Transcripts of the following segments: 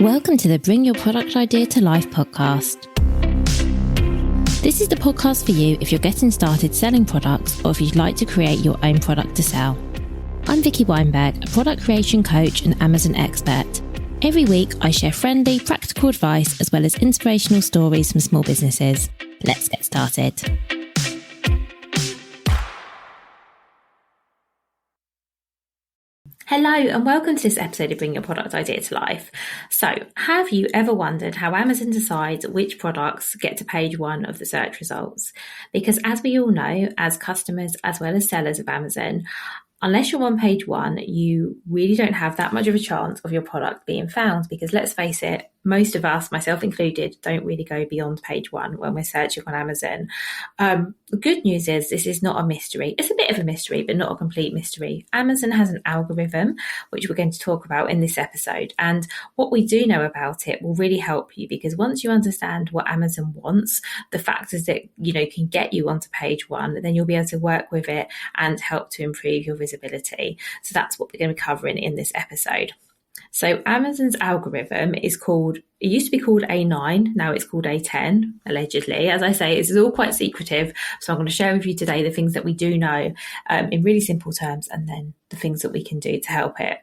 Welcome to the Bring Your Product Idea to Life podcast. This is the podcast for you if you're getting started selling products or if you'd like to create your own product to sell. I'm Vicky Weinberg, a product creation coach and Amazon expert. Every week, I share friendly, practical advice as well as inspirational stories from small businesses. Let's get started. Hello and welcome to this episode of Bring Your Product Idea to Life. So, have you ever wondered how Amazon decides which products get to page one of the search results? Because as we all know, as customers as well as sellers of Amazon, unless you're on page one, you really don't have that much of a chance of your product being found because let's face it, most of us, myself included, don't really go beyond page one when we're searching on Amazon. The good news is this is not a mystery. It's a bit of a mystery, but not a complete mystery. Amazon has an algorithm, which we're going to talk about in this episode. And what we do know about it will really help you because once you understand what Amazon wants, the factors that, can get you onto page one, then you'll be able to work with it and help to improve your visibility. So that's what we're going to be covering in this episode. So Amazon's algorithm it used to be called A9, now it's called A10, allegedly. As I say, this is all quite secretive, so I'm going to share with you today the things that we do know in really simple terms and then the things that we can do to help it.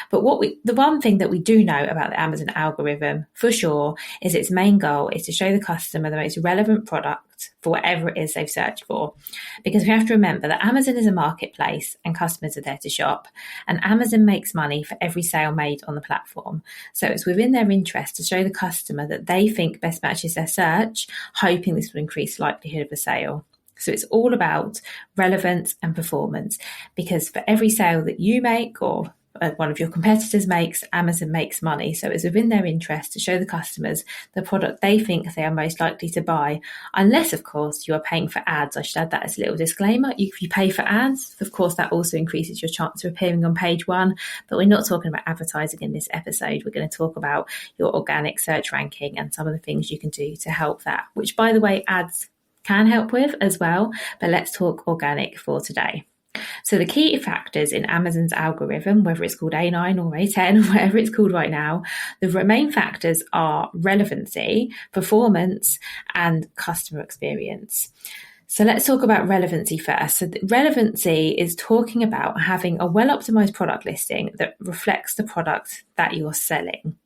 But the one thing that we do know about the Amazon algorithm for sure is its main goal is to show the customer the most relevant product for whatever it is they've searched for. Because we have to remember that Amazon is a marketplace and customers are there to shop. And Amazon makes money for every sale made on the platform. So it's within their interest to show the customer that they think best matches their search, hoping this will increase likelihood of a sale. So it's all about relevance and performance because for every sale that you make or one of your competitors makes, Amazon makes money. So it's within their interest to show the customers the product they think they are most likely to buy, unless, of course, you are paying for ads. I should add that as a little disclaimer. If you pay for ads, of course, that also increases your chance of appearing on page one. But we're not talking about advertising in this episode. We're going to talk about your organic search ranking and some of the things you can do to help that, which, by the way, ads can help with as well. But let's talk organic for today. So the key factors in Amazon's algorithm, whether it's called A9 or A10 or whatever it's called right now, the main factors are relevancy, performance, and customer experience. So let's talk about relevancy first. So relevancy is talking about having a well-optimized product listing that reflects the product that you're selling.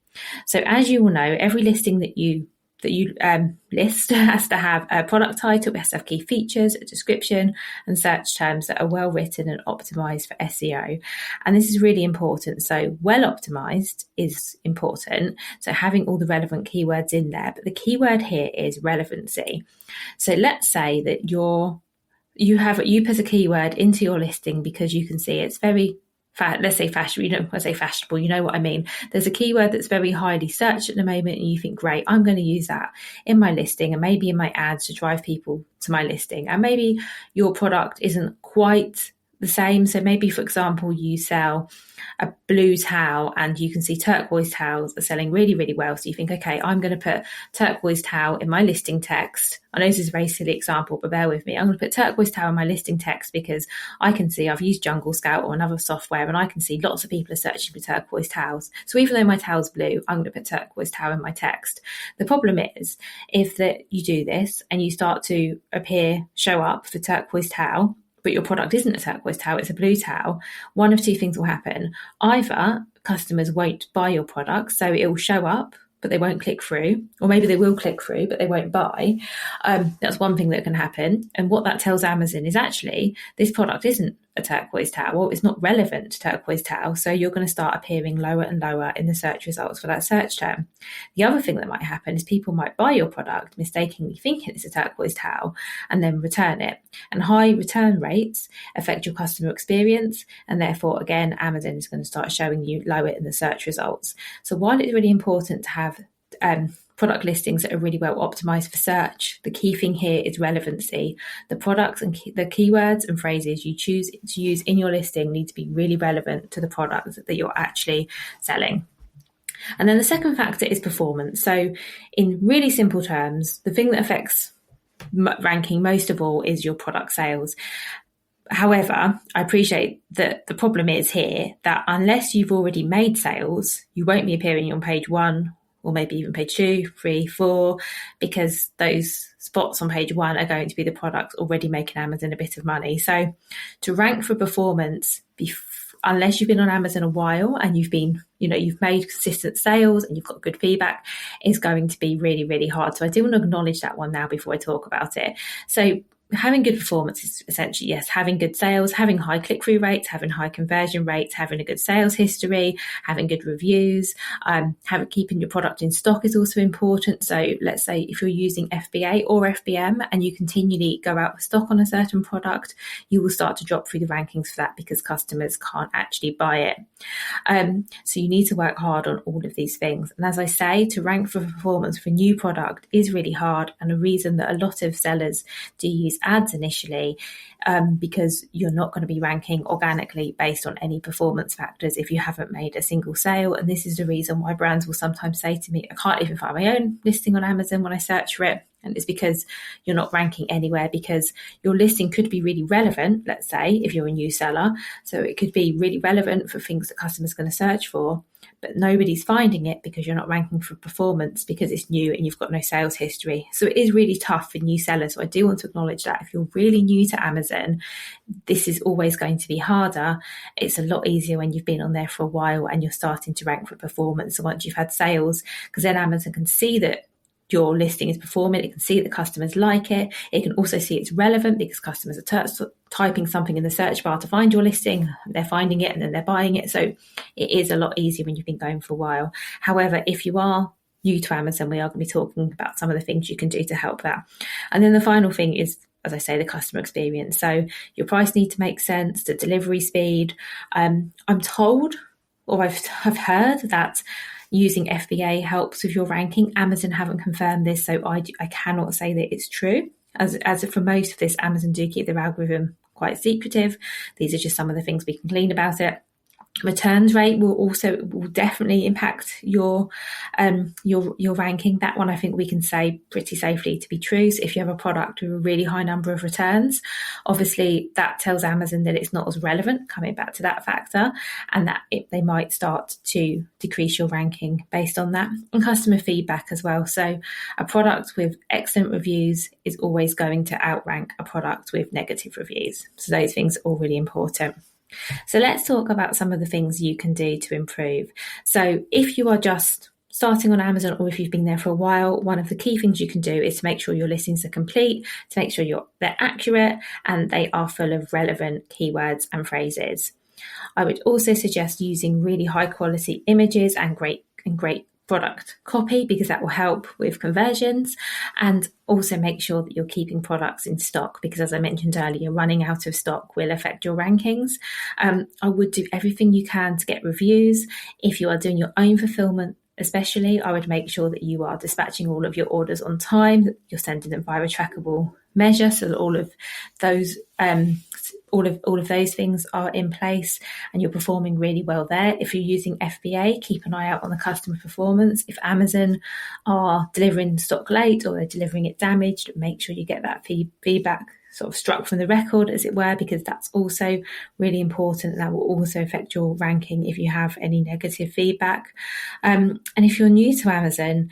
So as you all know, every listing that you list has to have a product title, it has to have key features, a description, and search terms that are well written and optimized for SEO. And this is really important. So well optimized is important. So having all the relevant keywords in there. But the keyword here is relevancy. So let's say that you put a keyword into your listing because you can see it's very let's say fashion, when I say fashionable, you know what I mean. There's a keyword that's very highly searched at the moment and you think, great, I'm going to use that in my listing and maybe in my ads to drive people to my listing. And maybe your product isn't quite the same. So maybe, for example, you sell a blue towel and you can see turquoise towels are selling really, really well. So you think, okay, I'm going to put turquoise towel in my listing text. I know this is a very silly example, but bear with me. I'm going to put turquoise towel in my listing text because I can see I've used Jungle Scout or another software and I can see lots of people are searching for turquoise towels. So even though my towel's blue, I'm going to put turquoise towel in my text. The problem is if you do this and you start to show up for turquoise towel, but your product isn't a turquoise towel, it's a blue towel, one of two things will happen. Either customers won't buy your product, so it will show up, but they won't click through, or maybe they will click through, but they won't buy. That's one thing that can happen. And what that tells Amazon is actually this product isn't a turquoise towel, it's not relevant to turquoise towel, so you're going to start appearing lower and lower in the search results for that search term. The other thing that might happen is people might buy your product mistakenly thinking it's a turquoise towel and then return it. And high return rates affect your customer experience, and therefore, again, Amazon is going to start showing you lower in the search results. So while it's really important to have product listings that are really well optimized for search, the key thing here is relevancy. The products and the keywords and phrases you choose to use in your listing need to be really relevant to the product that you're actually selling. And then the second factor is performance. So in really simple terms, the thing that affects ranking most of all is your product sales. However, I appreciate that the problem is here that unless you've already made sales, you won't be appearing on page 1 or maybe even page 2, 3, 4, because those spots on page 1 are going to be the products already making Amazon a bit of money. So to rank for performance, unless you've been on Amazon a while and you've made consistent sales and you've got good feedback, is going to be really, really hard. So I do want to acknowledge that one now before I talk about it. So having good performance is essentially, yes, having good sales, having high click-through rates, having high conversion rates, having a good sales history, having good reviews, keeping your product in stock is also important. So let's say if you're using FBA or FBM and you continually go out of stock on a certain product, you will start to drop through the rankings for that because customers can't actually buy it. So you need to work hard on all of these things. And as I say, to rank for performance for a new product is really hard, and a reason that a lot of sellers do use ads initially, because you're not going to be ranking organically based on any performance factors if you haven't made a single sale. And this is the reason why brands will sometimes say to me, I can't even find my own listing on Amazon when I search for it. And it's because you're not ranking anywhere, because your listing could be really relevant, let's say, if you're a new seller. So it could be really relevant for things that customers are going to search for, but nobody's finding it because you're not ranking for performance because it's new and you've got no sales history. So it is really tough for new sellers. So I do want to acknowledge that if you're really new to Amazon, this is always going to be harder. It's a lot easier when you've been on there for a while and you're starting to rank for performance. So once you've had sales, because then Amazon can see that your listing is performing, it can see that customers like it. It can also see it's relevant because customers are typing something in the search bar to find your listing. They're finding it and then they're buying it. So it is a lot easier when you've been going for a while. However, if you are new to Amazon, we are going to be talking about some of the things you can do to help that. And then the final thing is, as I say, the customer experience. So your price needs to make sense, the delivery speed. I'm told, or I've heard that using FBA helps with your ranking. Amazon haven't confirmed this, so I cannot say that it's true. As for most of this, Amazon do keep their algorithm quite secretive. These are just some of the things we can glean about it. Returns rate will definitely impact your ranking. That one I think we can say pretty safely to be true. So if you have a product with a really high number of returns, obviously that tells Amazon that it's not as relevant, coming back to that factor, and that they might start to decrease your ranking based on that. And customer feedback as well. So a product with excellent reviews is always going to outrank a product with negative reviews. So those things are all really important. So let's talk about some of the things you can do to improve. So if you are just starting on Amazon, or if you've been there for a while, one of the key things you can do is to make sure your listings are complete, to make sure they're accurate and they are full of relevant keywords and phrases. I would also suggest using really high quality images and great product copy, because that will help with conversions, and also make sure that you're keeping products in stock, because as I mentioned earlier, running out of stock will affect your rankings. I would do everything you can to get reviews. If you are doing your own fulfillment, especially, I would make sure that you are dispatching all of your orders on time, that you're sending them via a trackable measure, so that all of those things are in place and you're performing really well there. If you're using FBA, keep an eye out on the customer performance. If Amazon are delivering stock late or they're delivering it damaged, make sure you get that feedback sort of struck from the record, as it were, because that's also really important. That will also affect your ranking if you have any negative feedback. And if you're new to Amazon,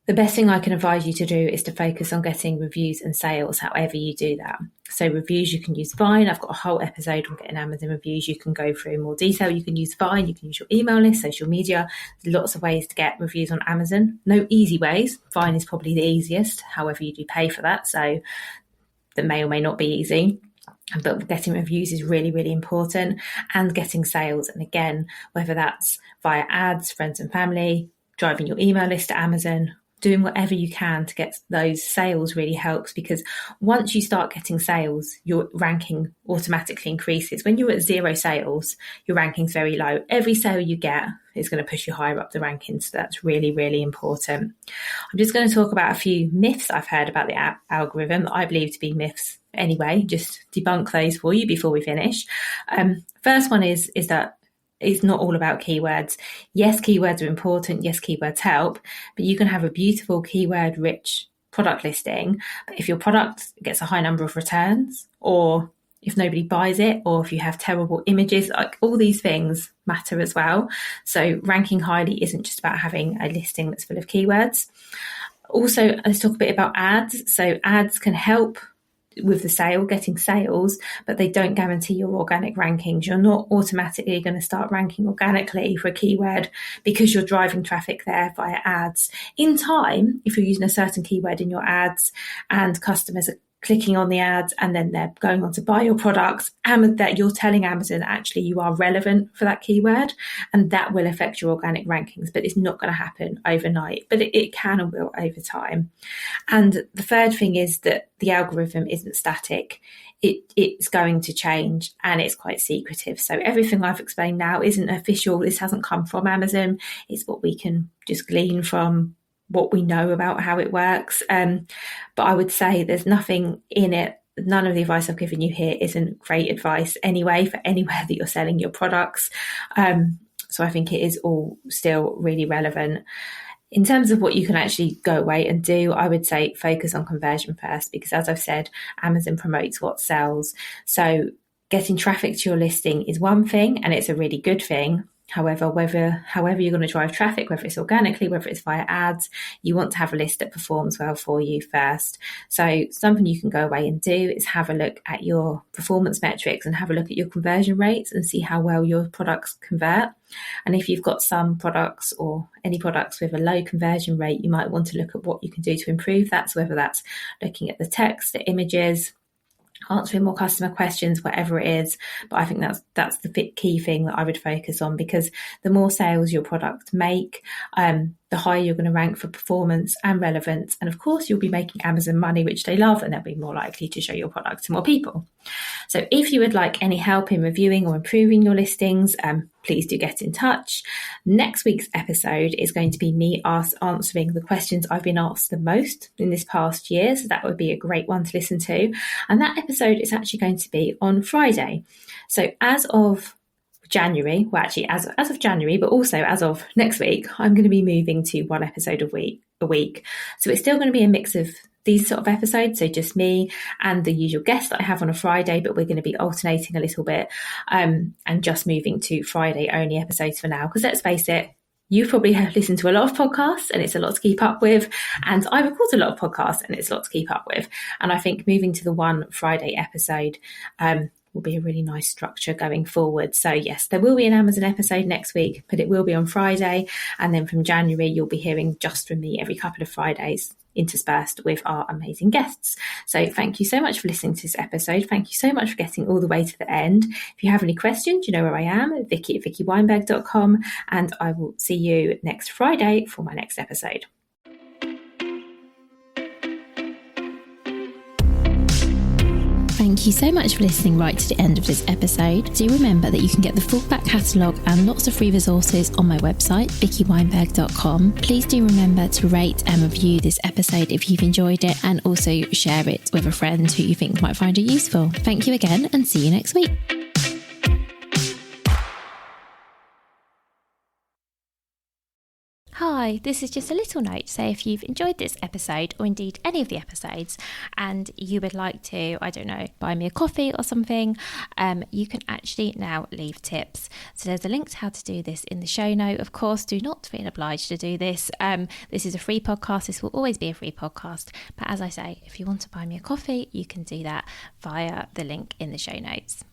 the best thing I can advise you to do is to focus on getting reviews and sales, however you do that. So reviews, you can use Vine. I've got a whole episode on getting Amazon reviews. You can go through in more detail. You can use Vine. You can use your email list, social media. There's lots of ways to get reviews on Amazon. No easy ways. Vine is probably the easiest. However, you do pay for that. So that may or may not be easy. But getting reviews is really, really important, and getting sales. And again, whether that's via ads, friends and family, driving your email list to Amazon, doing whatever you can to get those sales really helps, because once you start getting sales, your ranking automatically increases. When you're at 0 sales, your ranking's very low. Every sale you get is going to push you higher up the rankings. So that's really, really important. I'm just going to talk about a few myths I've heard about the algorithm that I believe to be myths anyway, just debunk those for you before we finish. First one is that it's not all about keywords. Yes, keywords are important. Yes, keywords help, but you can have a beautiful keyword-rich product listing. But if your product gets a high number of returns, or if nobody buys it, or if you have terrible images, like all these things matter as well. So ranking highly isn't just about having a listing that's full of keywords. Also, let's talk a bit about ads. So ads can help with the getting sales, but they don't guarantee your organic rankings. You're not automatically going to start ranking organically for a keyword because you're driving traffic there via ads. In time, if you're using a certain keyword in your ads and customers are clicking on the ads and then they're going on to buy your products, and that you're telling Amazon actually you are relevant for that keyword, and that will affect your organic rankings, but it's not going to happen overnight, but it can and will over time. And the third thing is that the algorithm isn't static. It's going to change, and it's quite secretive. So everything I've explained now isn't official. This hasn't come from Amazon. It's what we can just glean from what we know about how it works. But I would say there's nothing in it. None of the advice I've given you here isn't great advice anyway for anywhere that you're selling your products. So I think it is all still really relevant. In terms of what you can actually go away and do, I would say focus on conversion first, because as I've said, Amazon promotes what sells. So getting traffic to your listing is one thing, and it's a really good thing. However, however you're going to drive traffic, whether it's organically, whether it's via ads, you want to have a list that performs well for you first. So something you can go away and do is have a look at your performance metrics and have a look at your conversion rates and see how well your products convert. And if you've got some products or any products with a low conversion rate, you might want to look at what you can do to improve that. So whether that's looking at the text, the images, answering more customer questions, whatever it is. But I think that's the key thing that I would focus on, because the more sales your product make, the higher you're going to rank for performance and relevance. And of course, you'll be making Amazon money, which they love, and they'll be more likely to show your product to more people. So if you would like any help in reviewing or improving your listings, please do get in touch. Next week's episode is going to be me answering the questions I've been asked the most in this past year. So that would be a great one to listen to. And that episode is actually going to be on Friday. So as of January, well, actually as of January, but also as of next week, I'm going to be moving to one episode a week. So it's still going to be a mix of these sort of episodes, so just me and the usual guest that I have on a Friday, but we're going to be alternating a little bit and just moving to Friday only episodes for now, because let's face it, you probably have listened to a lot of podcasts and it's a lot to keep up with, and I record a lot of podcasts and it's a lot to keep up with, and I think moving to the one Friday episode will be a really nice structure going forward. So yes, there will be an Amazon episode next week, but it will be on Friday, and then from January you'll be hearing just from me every couple of Fridays, interspersed with our amazing guests. So thank you so much for listening to this episode. Thank you so much for getting all the way to the end. If you have any questions, you know where I am, Vicky@VickyWeinberg.com, and I will see you next Friday for my next episode. Thank you so much for listening right to the end of this episode. Do remember that you can get the full back catalogue and lots of free resources on my website, VickyWeinberg.com. Please do remember to rate and review this episode if you've enjoyed it, and also share it with a friend who you think might find it useful. Thank you again, and see you next week. Hi, this is just a little note to say if you've enjoyed this episode, or indeed any of the episodes, and you would like to, I don't know, buy me a coffee or something, you can actually now leave tips. So there's a link to how to do this in the show note. Of course, do not feel obliged to do this. This is a free podcast. This will always be a free podcast. But as I say, if you want to buy me a coffee, you can do that via the link in the show notes.